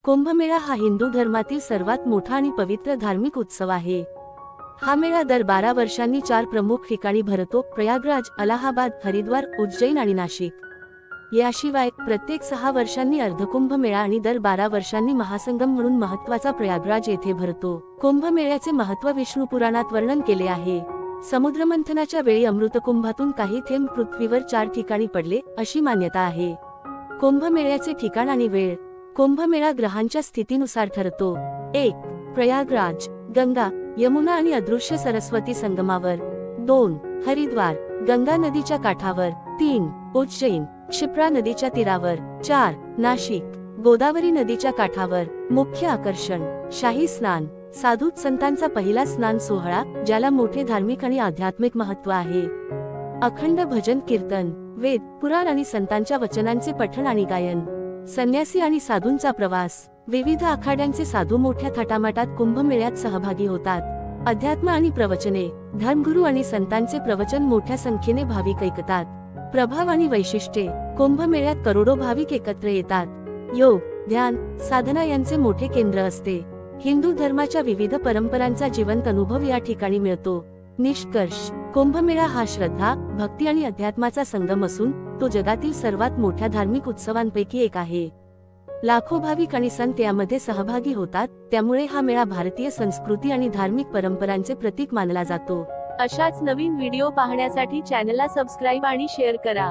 कुंभमेळा हा हिंदू धर्मातील सर्वात मोठा आणि पवित्र धार्मिक उत्सव आहे। हा मेळा दर 12 वर्षांनी 4 प्रमुख ठिकाणी भरतो: प्रयागराज, अलाहाबाद, हरिद्वार, उज्जैन आणि नाशिक। याशिवाय प्रत्येक 6 वर्षांनी अर्धकुंभ मेळा आणि दर 12 वर्षांनी महासंगम म्हणून महत्त्वाचा प्रयागराज येथे भरतो। कुंभमेळ्याचे महत्त्व विष्णू पुराणात वर्णन केले आहे। समुद्रमंथनाच्या वेळी अमृतकुंभातून काही थेंब पृथ्वीवर 4 ठिकाणी पडले अशी मान्यता आहे। कुंभमेळ्याचे ठिकाण आणि वेळ: कुंभमेळा ग्रहांच्या स्थितीनुसार ठरतो। 1. प्रयागराज, गंगा, यमुना आणि अदृश्य सरस्वती संगमावर। 2. हरिद्वार, गंगा नदीच्या काठावर। 3. उज्जैन, क्षिप्रा नदीच्या तीरावर। 4. नाशिक, गोदावरी नदीच्या काठावर। मुख्य आकर्षण: शाही स्नान, साधू संतांचा पहिला स्नान सोहळा, ज्याला मोठे धार्मिक आणि आध्यात्मिक महत्त्व आहे। अखंड भजन कीर्तन, वेद, पुराण आणि संतांच्या वचनांचे पठण आणि गायन। संन्यासी आणि साधूंचा प्रवास, विविध आखाड्यांचे साधू मोठ्या थाटामाटात कुंभमेळ्यात सहभागी होतात। अध्यात्म आणि प्रवचने, धर्मगुरू आणि संतांचे प्रवचन मोठ्या संख्येने भाविक ऐकतात। प्रभाव आणि वैशिष्ट्ये: कुंभमेळ्यात करोडो भाविक एकत्र येतात। योग, ध्यान, साधना यांचे मोठे केंद्र असते। हिंदू धर्माच्या विविध परंपरांचा जिवंत अनुभव या ठिकाणी मिळतो। निष्कर्ष: कुंभमेळा हा श्रद्धा, भक्ती आणि अध्यात्माचा संगम असून तो जगातील सर्वात मोठ्या धार्मिक उत्सवांपैकी एक आहे। लाखो भाविक आणि संत यामध्ये सहभागी होतात, त्यामुळे हा मेळा भारतीय संस्कृती आणि धार्मिक परंपरांचे प्रतीक मानला जातो। अशाच नवीन व्हिडिओ पाहण्यासाठी चॅनलला सबस्क्राईब आणि शेअर करा।